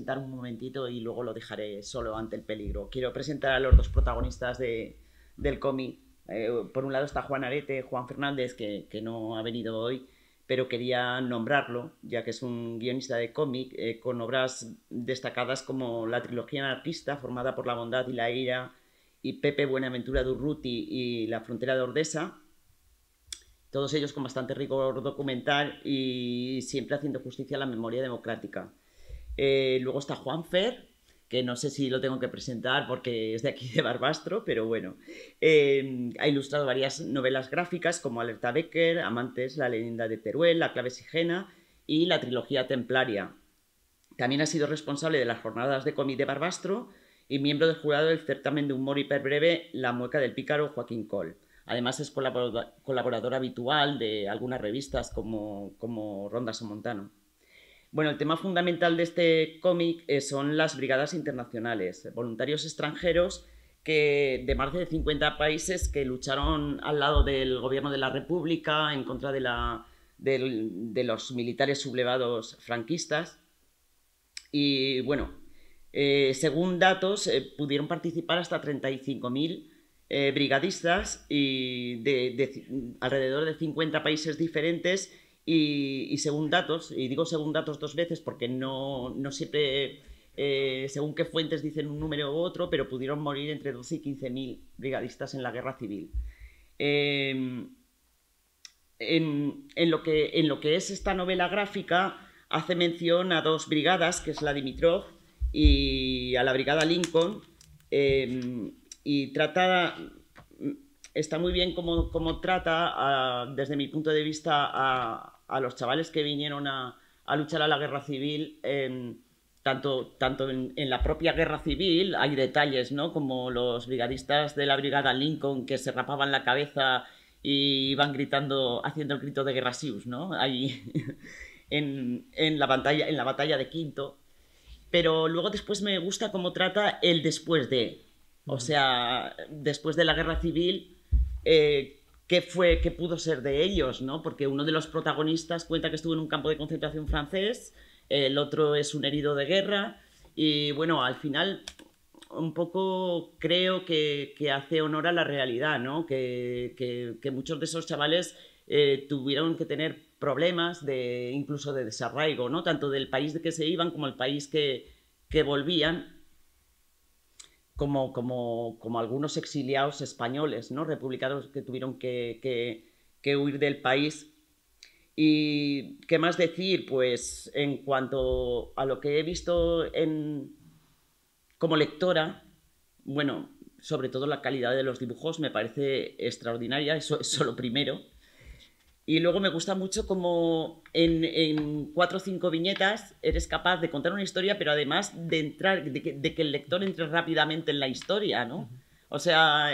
presentar un momentito y luego lo dejaré solo ante el peligro. Quiero presentar a los dos protagonistas del cómic. Por un lado está Juan Arete, Juan Fernández, que no ha venido hoy, pero quería nombrarlo, ya que es un guionista de cómic con obras destacadas como la trilogía anarquista, formada por La bondad y la ira, y Pepe Buenaventura Durruti y La frontera de Ordesa, todos ellos con bastante rigor documental y siempre haciendo justicia a la memoria democrática. Luego está Juan Fer, que no sé si lo tengo que presentar porque es de aquí de Barbastro, pero bueno, ha ilustrado varias novelas gráficas como Alerta Becker, Amantes, La leyenda de Teruel, La clave sigena y la trilogía templaria. También ha sido responsable de las jornadas de cómic de Barbastro y miembro del jurado del certamen de humor hiperbreve La mueca del pícaro Joaquín Coll. Además es colaborador habitual de algunas revistas como Ronda Somontano. Bueno, el tema fundamental de este cómic son las brigadas internacionales, voluntarios extranjeros de más de 50 países que lucharon al lado del gobierno de la República en contra de los militares sublevados franquistas. Y bueno, según datos, pudieron participar hasta 35.000 brigadistas y de alrededor de 50 países diferentes. Y según datos, y digo según datos dos veces porque no siempre, según qué fuentes dicen un número u otro, pero pudieron morir entre 12 y 15.000 brigadistas en la guerra civil. En lo que es esta novela gráfica, hace mención a dos brigadas, que es la Dimitrov y a la brigada Lincoln, y está muy bien cómo trata, desde mi punto de vista, a los chavales que vinieron a luchar a la guerra civil. Tanto en la propia guerra civil hay detalles, ¿no? Como los brigadistas de la brigada Lincoln que se rapaban la cabeza y iban gritando, haciendo el grito de Guerra Sius, ¿no? Ahí en la batalla de Quinto. Pero luego después me gusta cómo trata el después de. O sea, después de la guerra civil, qué pudo ser de ellos, ¿no? Porque uno de los protagonistas cuenta que estuvo en un campo de concentración francés, el otro es un herido de guerra, y bueno, al final un poco creo que hace honor a la realidad, ¿no? Que muchos de esos chavales tuvieron que tener problemas incluso de desarraigo, ¿no? Tanto del país de que se iban como el país que volvían, como algunos exiliados españoles, ¿no? Republicanos que tuvieron que huir del país. ¿Y qué más decir? Pues en cuanto a lo que he visto como lectora, bueno, sobre todo la calidad de los dibujos me parece extraordinaria, eso lo primero. Y luego me gusta mucho como en 4 o 5 viñetas eres capaz de contar una historia, pero además de que el lector entre rápidamente en la historia, ¿no? O sea,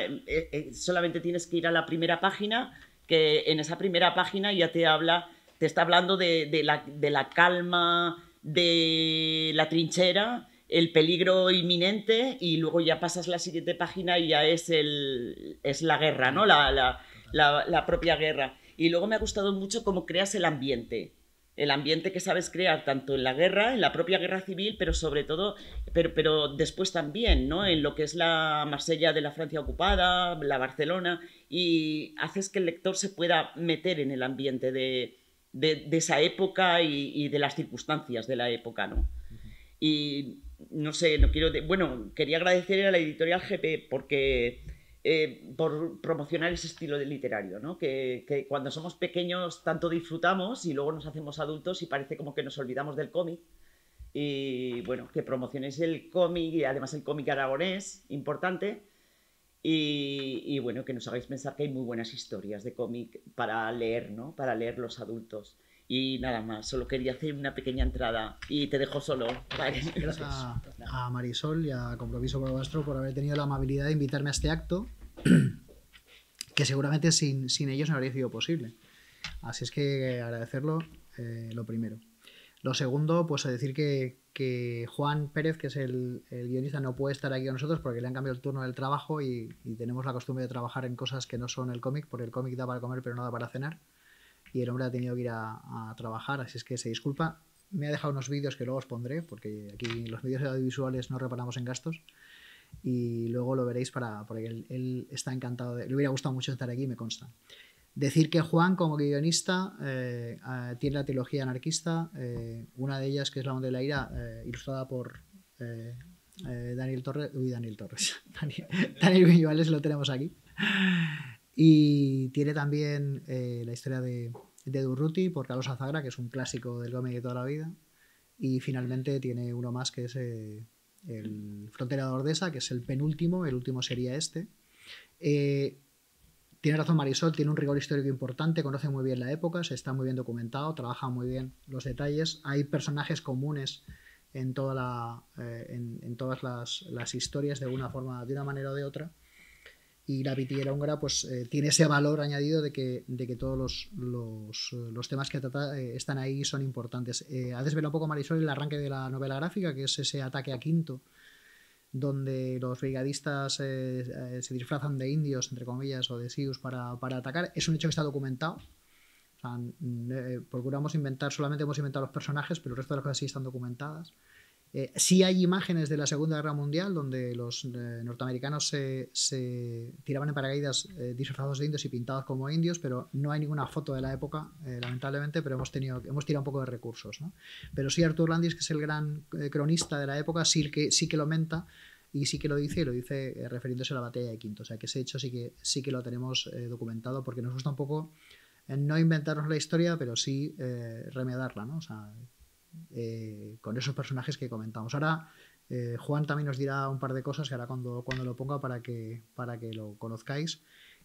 solamente tienes que ir a la primera página, que en esa primera página ya te está hablando de la calma, de la trinchera, el peligro inminente, y luego ya pasas la siguiente página y ya es la guerra, ¿no? La propia guerra. Y luego me ha gustado mucho cómo creas el ambiente que sabes crear tanto en la guerra, en la propia guerra civil, pero sobre todo, pero después también, ¿no? En lo que es la Marsella de la Francia ocupada, la Barcelona, y haces que el lector se pueda meter en el ambiente de esa época y de las circunstancias de la época, ¿no? Y no sé, bueno, quería agradecer a la editorial GP por promocionar ese estilo de literario, ¿no? Que cuando somos pequeños tanto disfrutamos y luego nos hacemos adultos y parece como que nos olvidamos del cómic. Y bueno, que promocionéis el cómic y además el cómic aragonés, importante. Y bueno, que nos hagáis pensar que hay muy buenas historias de cómic para leer, ¿no? Para leer los adultos. Y nada más, solo quería hacer una pequeña entrada y te dejo solo. Vale. Gracias a Marisol y a Compromiso Barbastro por haber tenido la amabilidad de invitarme a este acto, que seguramente sin ellos no habría sido posible. Así es que agradecerlo, lo primero. Lo segundo, pues decir que Juan Pérez, que es el guionista, no puede estar aquí con nosotros porque le han cambiado el turno del trabajo y tenemos la costumbre de trabajar en cosas que no son el cómic, porque el cómic da para comer pero no da para cenar. Y el hombre ha tenido que ir a trabajar, así es que se disculpa. me ha dejado unos vídeos que luego os pondré, porque aquí en los medios audiovisuales no reparamos en gastos. Y luego lo veréis porque él está encantado, le hubiera gustado mucho estar aquí, me consta. Decir que Juan, como guionista, tiene la trilogía anarquista, una de ellas, que es La Onda de la Ira, ilustrada por Daniel Torres. Daniel Viñuales, lo tenemos aquí. Y tiene también la historia de Durruti por Carlos Azagra, que es un clásico del cómic de toda la vida. Y finalmente tiene uno más, que es el Frontera de Ordesa, que es el penúltimo, el último sería este. Tiene razón Marisol, tiene un rigor histórico importante, conoce muy bien la época, se está muy bien documentado, trabaja muy bien los detalles, hay personajes comunes en todas las historias de una manera o de otra, y La Pitillera Húngara pues tiene ese valor añadido de que todos los temas que trata están ahí y son importantes. Ha desvelado un poco Marisol el arranque de la novela gráfica, que es ese ataque a Quinto, donde los brigadistas se disfrazan de indios, entre comillas, o de sius para atacar. Es un hecho que está documentado. O sea, solamente hemos inventado los personajes, pero el resto de las cosas sí están documentadas. Sí hay imágenes de la Segunda Guerra Mundial donde los norteamericanos se tiraban en paracaídas disfrazados de indios y pintados como indios, pero no hay ninguna foto de la época, lamentablemente, pero hemos tirado un poco de recursos, ¿no? Pero sí, Artur Landis, que es el gran cronista de la época, sí que lo menta y sí que lo dice, y lo dice refiriéndose a la batalla de Quinto. O sea, que ese hecho sí que lo tenemos documentado, porque nos gusta un poco no inventarnos la historia, pero sí remediarla, ¿no? O sea, con esos personajes que comentamos. Ahora Juan también nos dirá un par de cosas que hará cuando lo ponga para que lo conozcáis,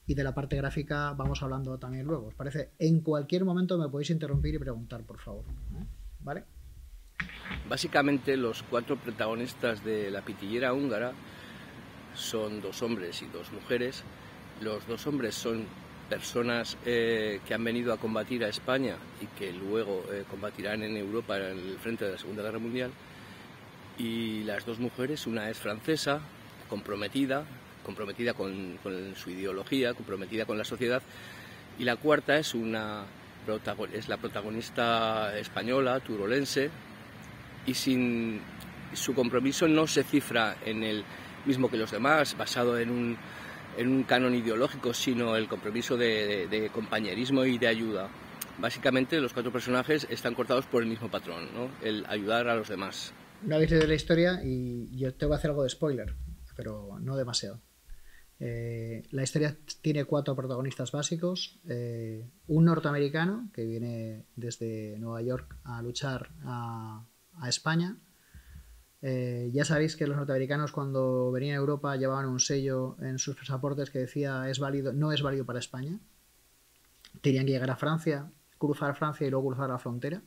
y de la parte gráfica vamos hablando también luego. ¿Os parece? En cualquier momento me podéis interrumpir y preguntar, por favor, ¿vale? Básicamente los 4 protagonistas de La Pitillera Húngara son 2 hombres y 2 mujeres. Los 2 hombres son personas que han venido a combatir a España y que luego combatirán en Europa en el frente de la Segunda Guerra Mundial, y las 2 mujeres, una es francesa, comprometida con su ideología, comprometida con la sociedad, y la cuarta es la protagonista española, turolense, y su compromiso no se cifra en el mismo que los demás, basado en un canon ideológico, sino el compromiso de compañerismo y de ayuda. Básicamente los 4 personajes están cortados por el mismo patrón, ¿no? El ayudar a los demás. No habéis leído la historia y yo te voy a hacer algo de spoiler, pero no demasiado. La historia tiene 4 protagonistas básicos. Un norteamericano que viene desde Nueva York a luchar a España. Ya sabéis que los norteamericanos, cuando venían a Europa, llevaban un sello en sus pasaportes que decía no es válido para España. Tenían que llegar a Francia, cruzar Francia y luego cruzar la frontera.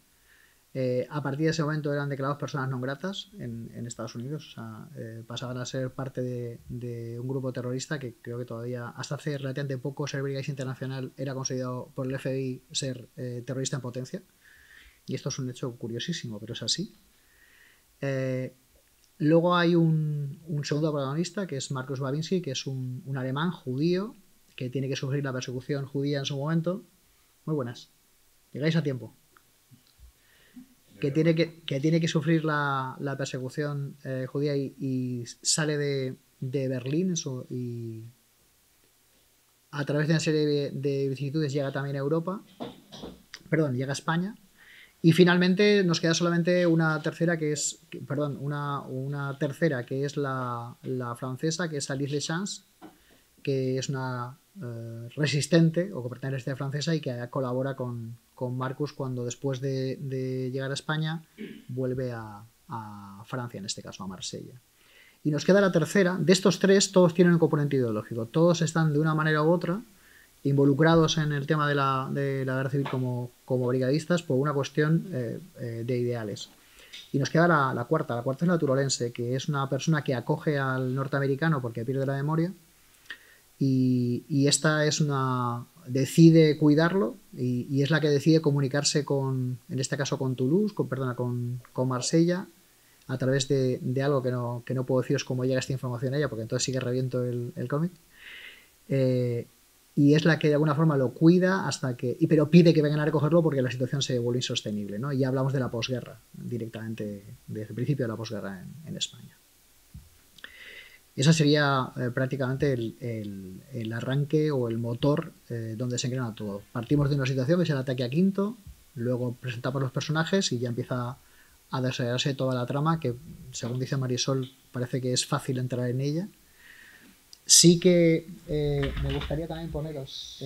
A partir de ese momento eran declarados personas non gratas en Estados Unidos. O sea, pasaban a ser parte de un grupo terrorista que creo que todavía, hasta hace relativamente poco, ser Brigade Internacional era considerado por el FBI ser terrorista en potencia. Y esto es un hecho curiosísimo, pero es así. Luego hay un segundo protagonista, que es Marcus Babinski, que es un alemán judío que tiene que sufrir la persecución judía en su momento. Muy buenas. Llegáis a tiempo. Que tiene que sufrir la persecución judía y sale de Berlín, y a través de una serie de vicisitudes llega también a Europa. Perdón, llega a España. Y finalmente nos queda solamente una tercera, que es la francesa, que es Alice Lechance, que es una resistente o que pertenece a la historia francesa y que colabora con Marcus cuando, después de llegar a España, vuelve a Francia, en este caso a Marsella. Y nos queda la tercera. De estos 3, todos tienen un componente ideológico. Todos están de una manera u otra involucrados en el tema de la guerra civil como brigadistas por una cuestión de ideales. Y nos queda la cuarta. La cuarta es la turolense, que es una persona que acoge al norteamericano porque pierde la memoria, y esta decide cuidarlo, y es la que decide comunicarse en este caso con Toulouse, con Marsella, a través de algo que no puedo deciros cómo llega esta información a ella, porque entonces sí que reviento el cómic. y es la que de alguna forma lo cuida pero pide que vengan a recogerlo porque la situación se vuelve insostenible, ¿no? Y ya hablamos de la posguerra, directamente desde el principio de la posguerra en España. Ese sería prácticamente el arranque o el motor donde se engrana todo. Partimos de una situación que es el ataque a Quinto, luego presentamos los personajes y ya empieza a desarrollarse toda la trama, que según dice Marisol parece que es fácil entrar en ella. Sí que me gustaría también poneros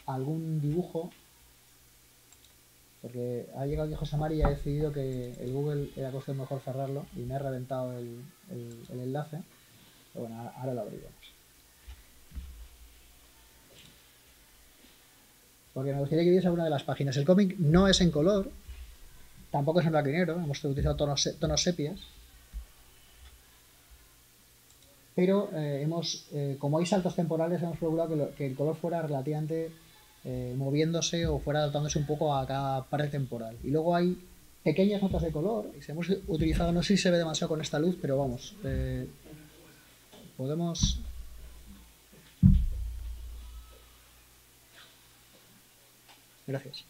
algún dibujo, porque ha llegado el José Mari y ha decidido que el Google era cuestión mejor cerrarlo y me ha reventado el enlace. Pero bueno, ahora lo abriremos. Porque me gustaría que vierais alguna de las páginas. El cómic no es en color, tampoco es en blanco y negro, hemos utilizado tonos sepias. Pero como hay saltos temporales, hemos procurado que el color fuera relativamente moviéndose o fuera adaptándose un poco a cada parte temporal. Y luego hay pequeñas notas de color, y se hemos utilizado, no sé si se ve demasiado con esta luz, pero vamos, podemos... Gracias.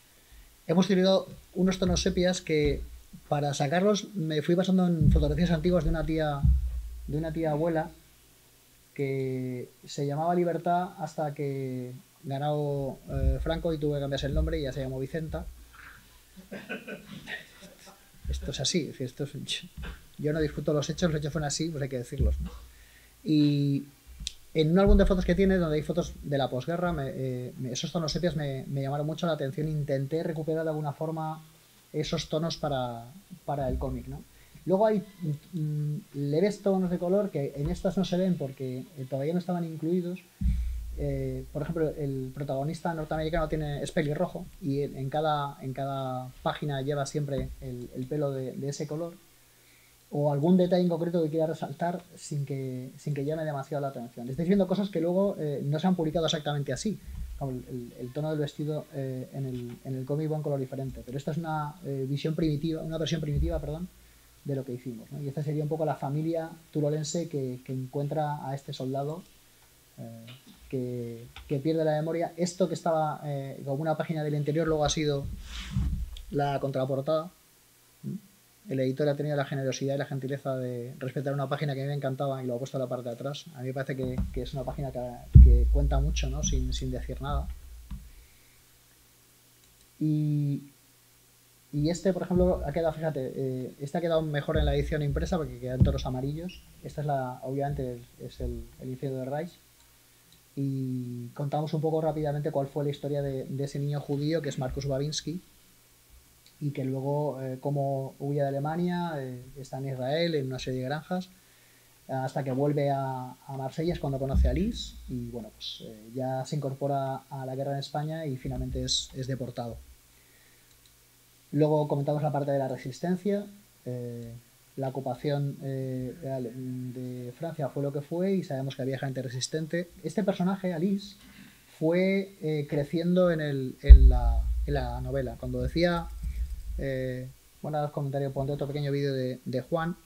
Hemos utilizado unos tonos sepias que para sacarlos me fui basando en fotografías antiguas de una tía abuela que se llamaba Libertad hasta que ganó Franco y tuve que cambiarse el nombre y ya se llamó Vicenta. Esto es así, es decir, yo no disfruto los hechos fueron así, pues hay que decirlos, ¿no? Y en un álbum de fotos que tiene, donde hay fotos de la posguerra, esos tonos sepias me llamaron mucho la atención. Intenté recuperar de alguna forma esos tonos para el cómic, ¿no? Luego hay leves tonos de color que en estas no se ven porque todavía no estaban incluidos. Por ejemplo, el protagonista norteamericano es pelirrojo y en cada página lleva siempre el pelo de ese color, o algún detalle en concreto que quiera resaltar sin que llame demasiado la atención. Estáis viendo cosas que luego no se han publicado exactamente así, como el tono del vestido en el cómic va en color diferente, pero esta es una versión primitiva, perdón, de lo que hicimos, ¿no? Y esta sería un poco la familia turolense que encuentra a este soldado que pierde la memoria. Esto que estaba como una página del interior luego ha sido la contraportada. El editor ha tenido la generosidad y la gentileza de respetar una página que a mí me encantaba y lo ha puesto a la parte de atrás. A mí me parece que es una página que cuenta mucho, ¿no? sin decir nada. Y este, por ejemplo, ha quedado, fíjate, este ha quedado mejor en la edición impresa porque quedan tonos amarillos. Esta es obviamente es el infierno de Reich. Y contamos un poco rápidamente cuál fue la historia de ese niño judío que es Marcus Babinski, y que luego cómo huye de Alemania, está en Israel en una serie de granjas, hasta que vuelve a Marsella, es cuando conoce a Liz y bueno, pues ya se incorpora a la guerra en España y finalmente es deportado. Luego comentamos la parte de la resistencia. La ocupación de Francia fue lo que fue y sabemos que había gente resistente. Este personaje, Alice, fue creciendo en la novela. Cuando decía... bueno, a los comentarios pondré otro pequeño vídeo de Juan.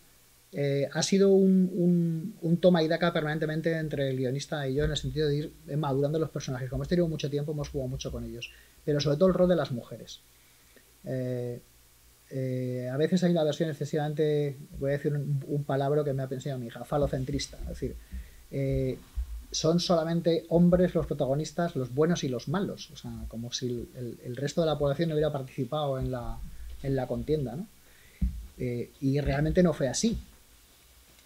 Ha sido un toma y daca permanentemente entre el guionista y yo, en el sentido de ir madurando los personajes. Como hemos tenido mucho tiempo, hemos jugado mucho con ellos, pero sobre todo el rol de las mujeres. A veces hay una versión excesivamente, voy a decir un palabra que me ha pensado mi hija, falocentrista. Es decir, son solamente hombres los protagonistas, los buenos y los malos, o sea, como si el resto de la población no hubiera participado en la contienda, ¿no? Y realmente no fue así.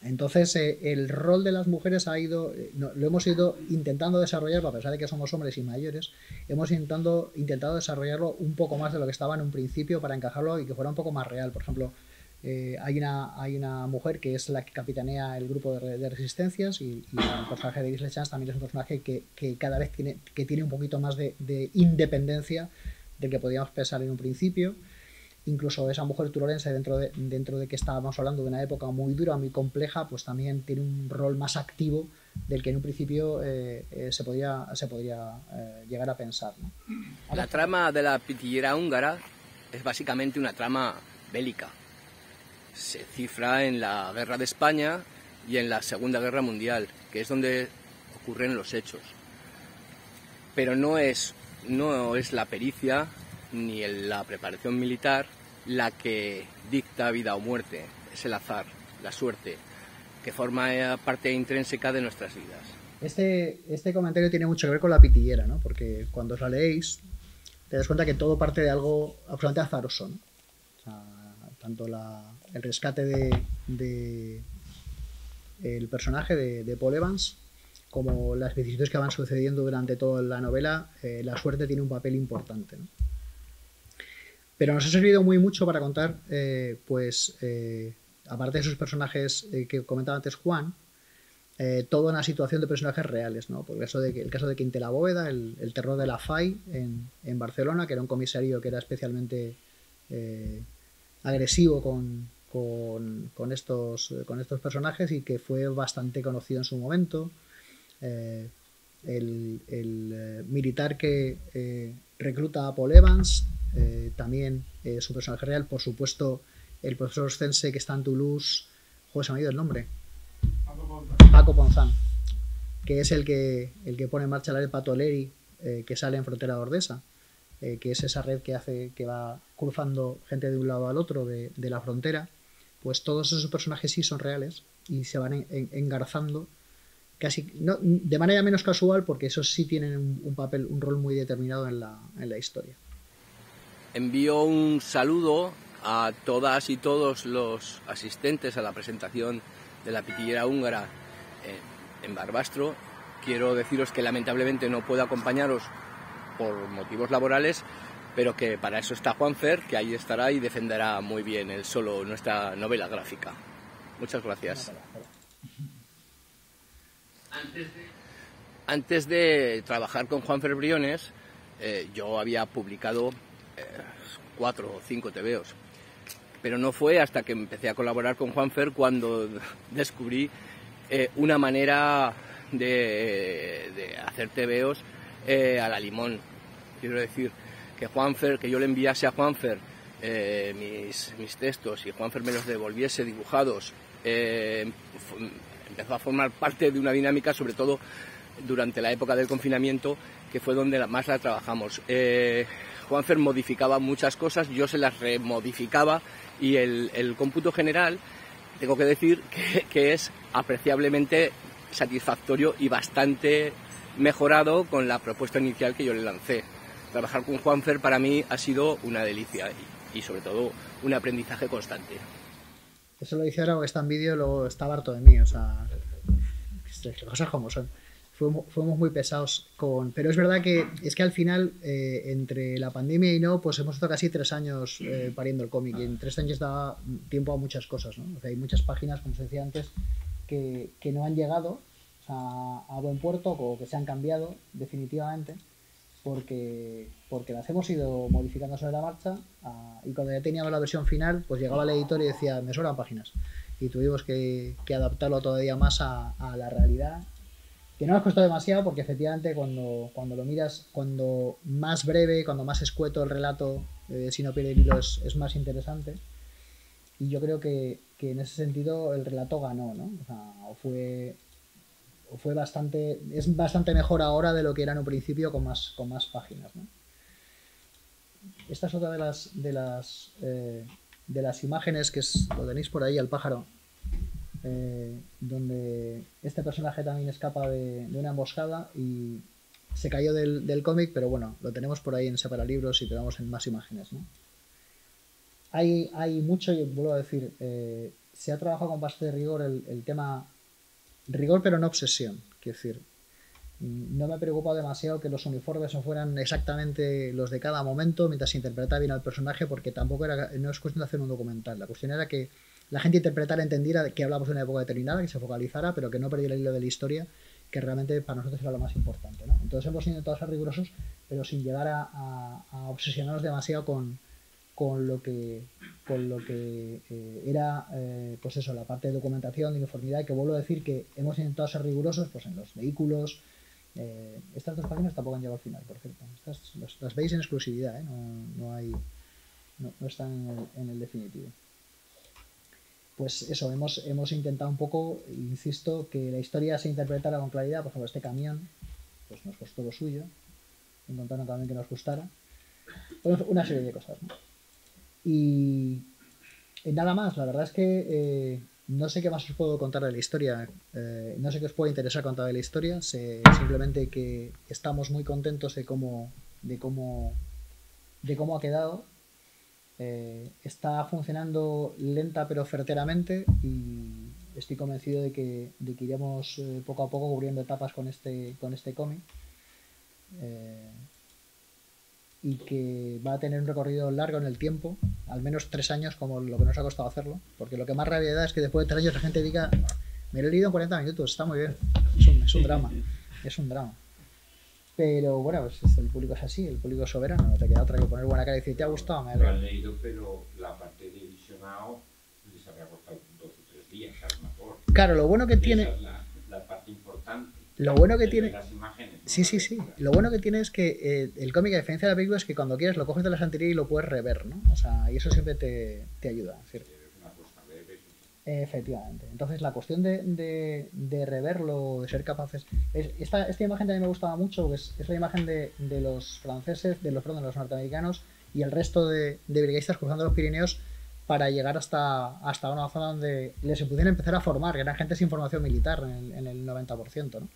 Entonces el rol de las mujeres lo hemos ido intentando desarrollar, a pesar de que somos hombres y mayores, hemos intentado desarrollarlo un poco más de lo que estaba en un principio para encajarlo y que fuera un poco más real. Por ejemplo, hay una mujer que es la que capitanea el grupo de resistencias y el personaje de Gisle Chance también es un personaje que cada vez tiene un poquito más de independencia del que podíamos pensar en un principio. Incluso esa mujer turolense, dentro de que estábamos hablando de una época muy dura, muy compleja, pues también tiene un rol más activo del que en un principio se podría llegar a pensar, ¿no? La trama de la pitillera húngara es básicamente una trama bélica. Se cifra en la Guerra de España y en la Segunda Guerra Mundial, que es donde ocurren los hechos. pero no es la pericia ni la preparación militar la que dicta vida o muerte, es el azar, la suerte, que forma parte intrínseca de nuestras vidas. Este comentario tiene mucho que ver con la pitillera, ¿no? Porque cuando os la leéis te das cuenta que todo parte de algo absolutamente azaroso, ¿no? O sea, tanto el rescate de el personaje de Paul Evans como las vicisitudes que van sucediendo durante toda la novela, la suerte tiene un papel importante, ¿no? Pero nos ha servido muy mucho para contar, aparte de esos personajes que comentaba antes Juan, toda una situación de personajes reales, ¿no? Por el caso de Quinte la Bóveda, el terror de la FAI en Barcelona, que era un comisario que era especialmente agresivo con estos personajes y que fue bastante conocido en su momento. El militar que recluta a Paul Evans, también su personaje real, por supuesto el profesor Cense que está en Toulouse, se me ha ido el nombre, Paco Ponzán, que es el que pone en marcha la red Patoleri, que sale en Frontera de Ordesa, que es esa red que va cruzando gente de un lado al otro de la frontera. Pues todos esos personajes sí son reales y se van engarzando casi de manera menos casual, porque esos sí tienen un rol muy determinado en la historia. Envío un saludo a todas y todos los asistentes a la presentación de La pitillera húngara en Barbastro. Quiero deciros que lamentablemente no puedo acompañaros por motivos laborales, pero que para eso está Juanfer, que ahí estará y defenderá muy bien él solo nuestra novela gráfica. Muchas gracias. Antes de trabajar con Juanfer Briones, yo había publicado 4 o 5 tebeos, pero no fue hasta que empecé a colaborar con Juanfer cuando descubrí una manera de hacer tebeos a la limón. Quiero decir, que yo le enviase a Juanfer mis textos y Juanfer me los devolviese dibujados, empezó a formar parte de una dinámica, sobre todo durante la época del confinamiento, que fue donde más la trabajamos. Juanfer modificaba muchas cosas, yo se las remodificaba y el cómputo general, tengo que decir que es apreciablemente satisfactorio y bastante mejorado con la propuesta inicial que yo le lancé. Trabajar con Juanfer para mí ha sido una delicia y sobre todo un aprendizaje constante. Eso lo dice ahora porque está en vídeo, luego está harto de mí, o sea, cosas como son. Fuimos muy pesados pero es verdad que al final, entre la pandemia y no, pues hemos estado casi 3 años pariendo el cómic, y en 3 años daba tiempo a muchas cosas, ¿no? O sea, hay muchas páginas, como se decía antes, que no han llegado a buen puerto o que se han cambiado definitivamente porque las hemos ido modificando sobre la marcha, y cuando ya teníamos la versión final, pues llegaba el editor y decía, me sobran páginas, y tuvimos que adaptarlo todavía más a la realidad, que no nos costó demasiado, porque efectivamente cuando lo miras, cuando más breve, cuando más escueto el relato, si no pierde el hilo, es más interesante. Y yo creo que en ese sentido el relato ganó, ¿no? O sea, es bastante mejor ahora de lo que era en un principio con más páginas, ¿no? Esta es otra de las imágenes, que lo tenéis por ahí, el pájaro, donde este personaje también escapa de una emboscada y se cayó del cómic, pero bueno, lo tenemos por ahí en Separalibros y tenemos en más imágenes, ¿no? Hay mucho, y vuelvo a decir, se ha trabajado con bastante rigor el tema, rigor pero no obsesión, quiero decir, no me ha preocupado demasiado que los uniformes no fueran exactamente los de cada momento mientras se interpretaba bien al personaje, porque tampoco no es cuestión de hacer un documental, la cuestión era que la gente interpretara, entendiera que hablamos de una época determinada, que se focalizara, pero que no perdiera el hilo de la historia, que realmente para nosotros era lo más importante, ¿no? Entonces hemos intentado ser rigurosos, pero sin llegar a obsesionarnos demasiado con lo que era, pues eso, la parte de documentación, de uniformidad, que vuelvo a decir que hemos intentado ser rigurosos pues en los vehículos. Estas 2 páginas tampoco han llegado al final, por cierto. Estas las veis en exclusividad, no están en el definitivo. Pues eso, hemos intentado un poco, insisto, que la historia se interpretara con claridad. Por ejemplo, este camión pues nos costó lo suyo. encontraron también que nos gustara. Pues una serie de cosas, ¿no? Y nada más, la verdad es que no sé qué más os puedo contar de la historia, no sé qué os puede interesar contar de la historia, sé simplemente que estamos muy contentos de cómo ha quedado. Está funcionando lenta pero certeramente y estoy convencido de que iremos poco a poco cubriendo etapas con este cómic, y que va a tener un recorrido largo en el tiempo, al menos 3 años, como lo que nos ha costado hacerlo, porque lo que más rabia da es que después de 3 años la gente diga, me lo he leído en 40 minutos, está muy bien, es un drama, es un drama. Pero bueno, pues el público es así, el público es soberano, no te queda otra que poner buena cara y decir, ¿te ha gustado? Me lo han leído, pero la parte de visionado les habría costado 2 o 3 días, a lo mejor. Claro, lo bueno que tiene... Esa es la parte importante. Lo bueno que tiene... Las imágenes, ¿no? Sí. Lo bueno que tiene es que el cómic, a diferencia de la película, es que cuando quieres lo coges de la estantería y lo puedes rever, ¿no? O sea, y eso siempre te ayuda, ¿cierto? Es una cosa breve. Efectivamente. Entonces, la cuestión de reverlo, de ser capaces... Esta imagen también me gustaba mucho, porque es la imagen de los franceses, de los norteamericanos y el resto de brigadistas cruzando los Pirineos para llegar hasta una zona donde les pudieran empezar a formar, que eran gente sin formación militar en el 90%, ¿no?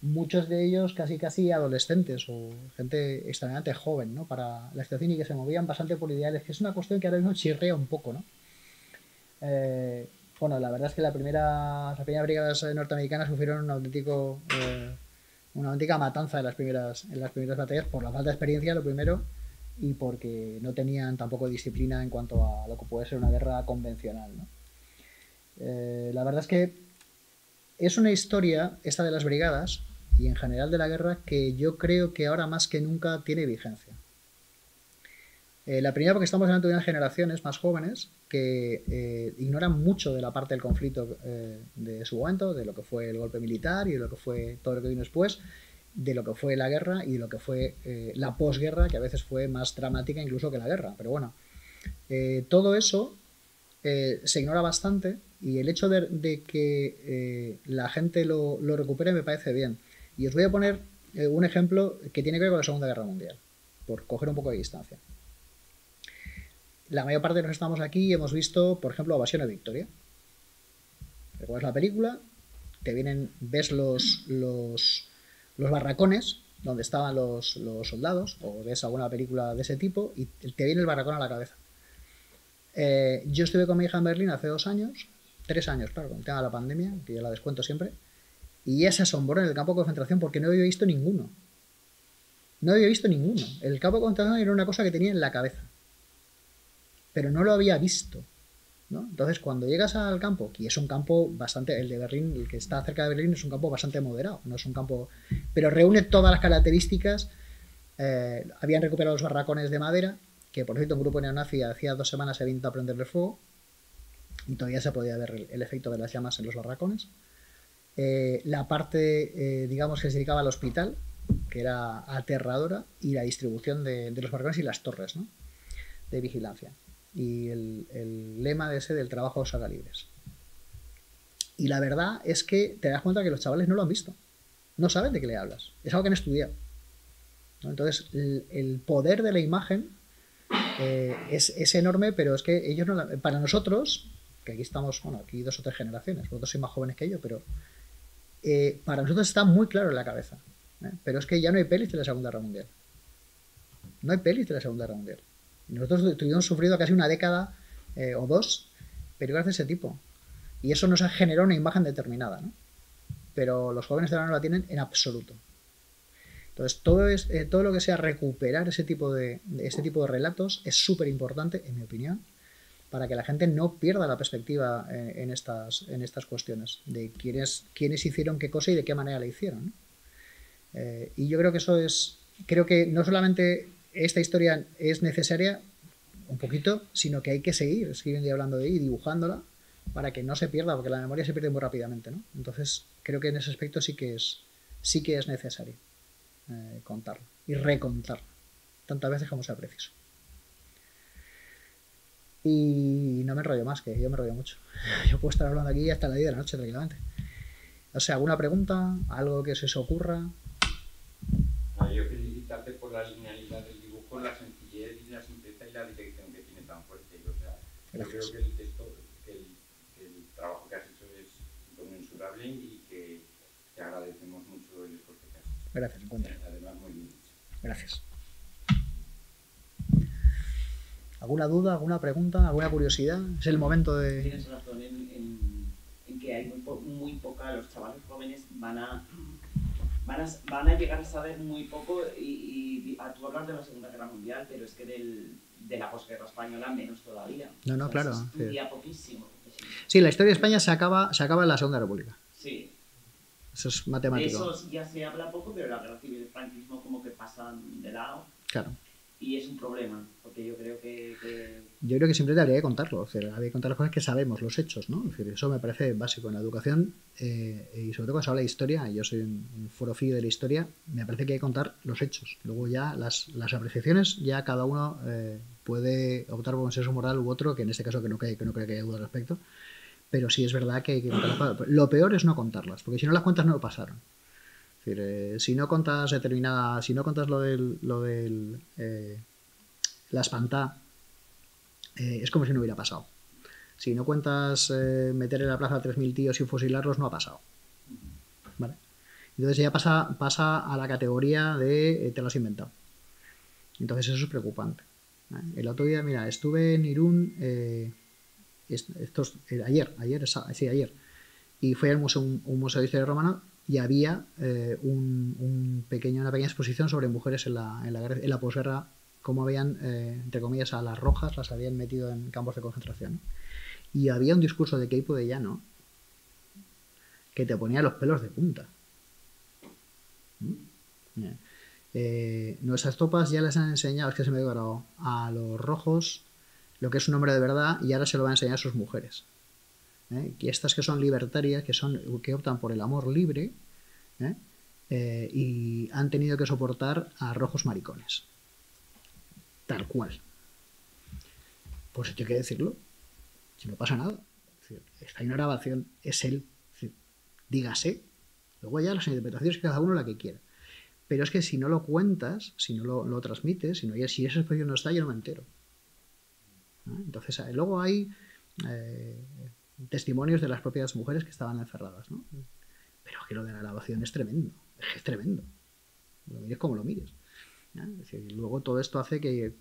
Muchos de ellos casi adolescentes o gente extremadamente joven, ¿no? Para la situación, y que se movían bastante por ideales, que es una cuestión que ahora mismo chirrea un poco, ¿no? Bueno, la verdad es que las primeras brigadas norteamericanas sufrieron una auténtica matanza en las primeras batallas por la falta de experiencia, lo primero, y porque no tenían tampoco disciplina en cuanto a lo que puede ser una guerra convencional, ¿no? La verdad es que es una historia, esta de las brigadas, y en general de la guerra, que yo creo que ahora más que nunca tiene vigencia. La primera porque estamos delante de unas generaciones más jóvenes que ignoran mucho de la parte del conflicto de su momento, de lo que fue el golpe militar y de lo que fue todo lo que vino después, de lo que fue la guerra y de lo que fue la posguerra, que a veces fue más dramática incluso que la guerra. Pero bueno, todo eso se ignora bastante, y el hecho de que la gente lo recupere me parece bien. Y os voy a poner un ejemplo que tiene que ver con la Segunda Guerra Mundial, por coger un poco de distancia. La mayor parte de los que estamos aquí hemos visto, por ejemplo, Evasión o Victoria. ¿Recuerdas la película? Ves los barracones donde estaban los soldados, o ves alguna película de ese tipo y te viene el barracón a la cabeza. Yo estuve con mi hija en Berlín hace 2 años, 3 años, claro, con el tema de la pandemia, que yo la descuento siempre, y ella se asombró en el campo de concentración porque no había visto ninguno. No había visto ninguno. El campo de concentración era una cosa que tenía en la cabeza, pero no lo había visto, ¿no? Entonces, cuando llegas al campo, que es un campo bastante, el de Berlín, el que está cerca de Berlín, es un campo bastante moderado, no es un campo, pero reúne todas las características. Habían recuperado los barracones de madera, que por cierto un grupo neonazi hacía 2 semanas se había intentado prenderle fuego y todavía se podía ver el efecto de las llamas en los barracones. La parte, digamos, que se dedicaba al hospital, que era aterradora, y la distribución de los barracones y las torres, ¿no?, de vigilancia. Y el lema del trabajo os haga libres. Y la verdad es que te das cuenta que los chavales no lo han visto, no saben de qué le hablas, es algo que han estudiado, ¿no? Entonces el poder de la imagen es enorme, pero es que ellos no para nosotros, que aquí estamos, bueno, aquí 2 o 3 generaciones, vosotros sois más jóvenes que yo, pero para nosotros está muy claro en la cabeza, pero es que ya no hay pelis de la Segunda Guerra Mundial, no hay pelis de la Segunda Guerra Mundial. Nosotros estuvimos sufriendo casi una década o 2 películas de ese tipo, y eso nos ha generado una imagen determinada, ¿no? Pero los jóvenes de ahora no la tienen en absoluto. Entonces todo lo que sea recuperar este tipo de relatos es súper importante, en mi opinión, para que la gente no pierda la perspectiva en estas cuestiones de quiénes hicieron qué cosa y de qué manera la hicieron, ¿no? Y yo creo que creo que no solamente esta historia es necesaria un poquito, sino que hay que seguir escribiendo y hablando de ella y dibujándola para que no se pierda, porque la memoria se pierde muy rápidamente, ¿no? Entonces creo que en ese aspecto sí que es necesario contarlo y recontarlo tantas veces como sea preciso. Y no me enrollo más, que yo me enrollo mucho. Yo puedo estar hablando aquí hasta las 10 de la noche tranquilamente. O sea, ¿alguna pregunta? ¿Algo que se os ocurra? Yo felicitarte hace por la linealidad del dibujo, la sencillez y la simpleza y la dirección que tiene tan fuerte. O sea, yo creo que el texto, que el trabajo que has hecho es inconmensurable y que te agradecemos mucho el esfuerzo que has hecho. Gracias, encuentro. Además, muy bien hecho. Gracias. ¿Alguna duda, alguna pregunta, alguna curiosidad? Es el momento de... Tienes razón en que hay muy poca, los chavales jóvenes van a llegar a saber muy poco y tú hablas de la Segunda Guerra Mundial, pero es que de la posguerra española menos todavía. No, O sea, claro. Se estudia poquísimo. Sí, la historia de España se acaba en la Segunda República. Sí. Eso es De matemático. eso ya se habla poco, pero la guerra civil y el franquismo como que pasan de lado. Claro. Y es un problema, porque yo creo que... Yo creo que simplemente habría que contarlo. O sea, habría que contar las cosas que sabemos, los hechos, ¿no? Es decir, eso me parece básico en la educación y sobre todo cuando se habla de historia, yo soy un forofillo de la historia, me parece que hay que contar los hechos. Luego ya las apreciaciones, ya cada uno puede optar por un sexo moral u otro, que en este caso que no creo que haya duda al respecto, pero sí es verdad que hay que contarlas. Lo peor es no contarlas, porque si no las cuentas no lo pasaron. Es decir, si no contas lo del la espantá, es como si no hubiera pasado. Si no cuentas meter en la plaza a 3.000 tíos y fusilarlos, no ha pasado. ¿Vale? Entonces ya pasa a la categoría de te lo has inventado. Entonces eso es preocupante. El otro día, mira, estuve en Irún ayer, y fui al museo, un museo de historia romana, y había una pequeña exposición sobre mujeres en la posguerra, cómo habían, entre comillas, a las rojas las habían metido en campos de concentración, ¿no? Y había un discurso de Queipo de Llano que te ponía los pelos de punta. Nuestras tropas ya les han enseñado, es que se me dio grabado, a los rojos lo que es un hombre de verdad, y ahora se lo van a enseñar a sus mujeres. Que estas que son libertarias, que optan por el amor libre, y han tenido que soportar a rojos maricones. Tal cual. Pues esto hay que decirlo. Si no pasa nada. Está en una grabación, es él. Dígase. Luego ya las interpretaciones que cada uno la que quiera. Pero es que si no lo cuentas, si no lo transmites, si esa expresión no está, yo no me entero. Entonces, luego hay testimonios de las propias mujeres que estaban encerradas, ¿no? Pero es que lo de la grabación es tremendo. Es tremendo. Lo mires como lo mires. Es decir, luego todo esto hace que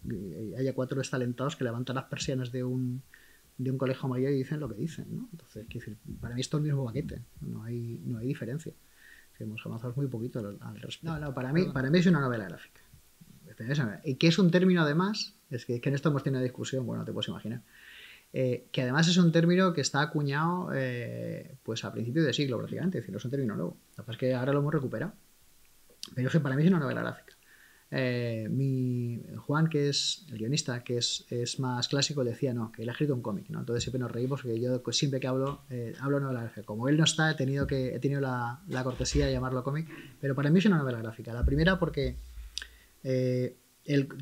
haya 4 destalentados que levantan las persianas de un colegio mayor y dicen lo que dicen, ¿no? Entonces, para mí esto es el mismo paquete. No hay diferencia. Hemos avanzado muy poquito al respecto. No, para mí es una novela gráfica. Y que es un término, además, es que en esto hemos tenido una discusión, bueno, te puedes imaginar, que además es un término que está acuñado pues a principios de siglo prácticamente, es decir, no es un término nuevo. Lo que pasa es que ahora lo hemos recuperado. Pero es que para mí es una novela gráfica. Juan, que es el guionista, que es más clásico, decía no, que él ha escrito un cómic, ¿no? Entonces siempre nos reímos porque yo siempre que hablo novela gráfica. Como él no está, he tenido la cortesía de llamarlo cómic, pero para mí es una novela gráfica. La primera porque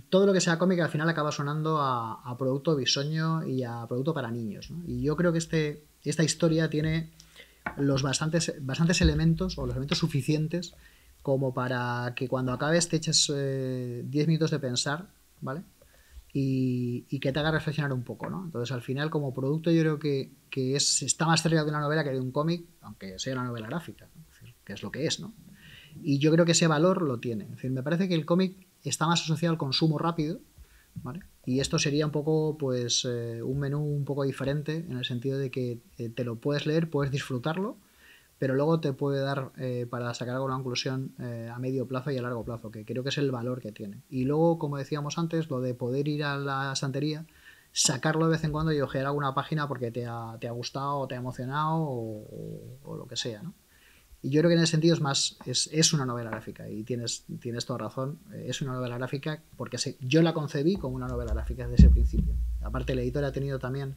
todo lo que sea cómic al final acaba sonando a producto bisoño y a producto para niños, ¿no? Y yo creo que esta historia tiene los bastantes elementos, o los elementos suficientes como para que cuando acabes te eches 10 minutos de pensar, ¿vale? Y que te haga reflexionar un poco, ¿no? Entonces, al final, como producto, yo creo que está más cerca de una novela que de un cómic, aunque sea una novela gráfica, ¿no? Es decir, que es lo que es, ¿no? Y yo creo que ese valor lo tiene. Es decir, me parece que el cómic está más asociado al consumo rápido, ¿vale? Y esto sería un poco, pues, un menú un poco diferente, en el sentido de que te lo puedes leer, puedes disfrutarlo, pero luego te puede dar para sacar alguna conclusión a medio plazo y a largo plazo, que creo que es el valor que tiene. Y luego, como decíamos antes, lo de poder ir a la estantería, sacarlo de vez en cuando y ojear alguna página porque te ha gustado o te ha emocionado o lo que sea, ¿no? Y yo creo que en ese sentido es una novela gráfica, y tienes toda razón, es una novela gráfica porque yo la concebí como una novela gráfica desde ese principio. Aparte, el editor ha tenido también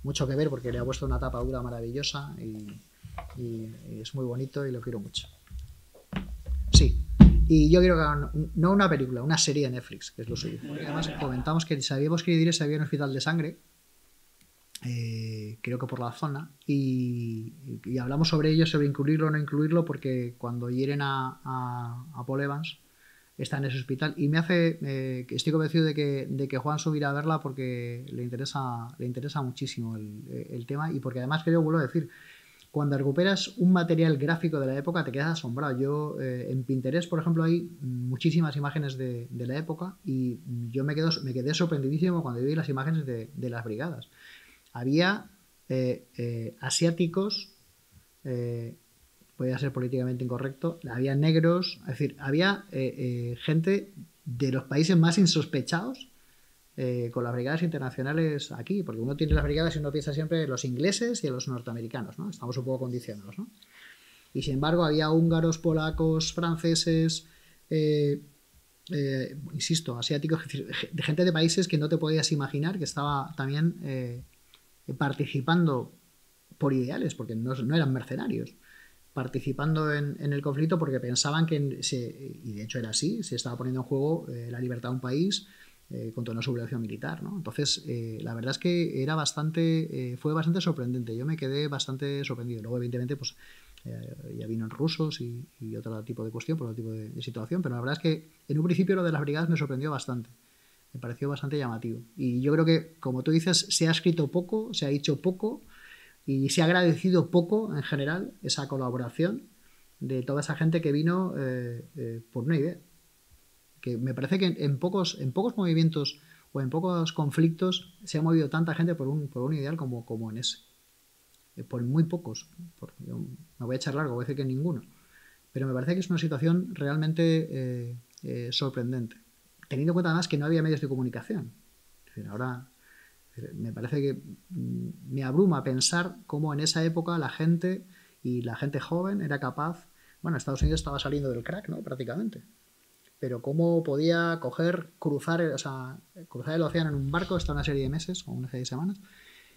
mucho que ver porque le ha puesto una tapa dura maravillosa y es muy bonito y lo quiero mucho. Sí, y yo quiero que hagan no una película, una serie de Netflix, que es lo suyo. Además, comentamos que sabíamos que Idris había un hospital de sangre, creo que por la zona, y hablamos sobre ello, sobre incluirlo o no incluirlo, porque cuando hieren a Paul Evans, está en ese hospital. Y me hace, estoy convencido de que Juan subirá a verla porque le interesa muchísimo el tema, y porque además, creo, vuelvo a decir, cuando recuperas un material gráfico de la época te quedas asombrado. Yo en Pinterest, por ejemplo, hay muchísimas imágenes de la época, y yo me quedé sorprendidísimo cuando vi las imágenes de las brigadas. Había asiáticos, podía ser políticamente incorrecto, había negros, es decir, había gente de los países más insospechados con las brigadas internacionales aquí, porque uno tiene las brigadas y uno piensa siempre en los ingleses y en los norteamericanos, ¿no? Estamos un poco condicionados, ¿no? Y sin embargo había húngaros, polacos, franceses, insisto, asiáticos, de gente de países que no te podías imaginar que estaba también participando por ideales, porque no eran mercenarios, participando en el conflicto porque pensaban que, y de hecho era así, se estaba poniendo en juego la libertad de un país contra una sublevación militar, ¿no? Entonces, la verdad es que era fue bastante sorprendente. Yo me quedé bastante sorprendido. Luego, evidentemente, pues ya vino en rusos y otro tipo de cuestión, por otro tipo de situación, pero la verdad es que en un principio lo de las brigadas me sorprendió bastante. Me pareció bastante llamativo. Y yo creo que, como tú dices, se ha escrito poco, se ha dicho poco y se ha agradecido poco en general esa colaboración de toda esa gente que vino por una idea. Que me parece que en pocos movimientos o en pocos conflictos se ha movido tanta gente por un ideal como en ese. Por muy pocos. Yo me voy a echar largo, voy a decir que ninguno. Pero me parece que es una situación realmente sorprendente. Teniendo en cuenta además que no había medios de comunicación. Ahora me parece que me abruma pensar cómo en esa época la gente joven era capaz. Bueno, Estados Unidos estaba saliendo del crack, ¿no? Prácticamente. Pero cómo podía cruzar el océano en un barco hasta una serie de meses o una serie de semanas,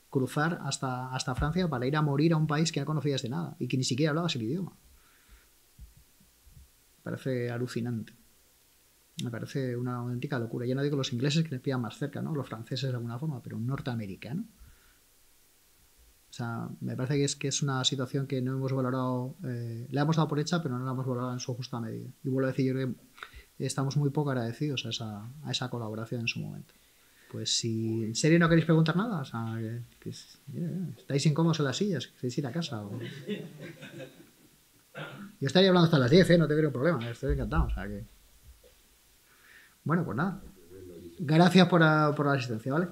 cruzar hasta Francia para ir a morir a un país que no conocías de nada y que ni siquiera hablabas el idioma. Me parece alucinante. Me parece una auténtica locura. Ya no digo los ingleses, que les pillan más cerca, ¿no? Los franceses de alguna forma, pero un norteamericano. O sea, me parece que es una situación que no hemos valorado, la hemos dado por hecha, pero no la hemos valorado en su justa medida. Y vuelvo a decir, yo creo que estamos muy poco agradecidos a esa colaboración en su momento. Pues si en serio no queréis preguntar nada, o sea, estáis incómodos en las sillas, queréis ir a casa. Yo estaría hablando hasta las 10, no te creo problema, estoy encantado. O sea que... Bueno, pues nada. Gracias por la asistencia, ¿vale?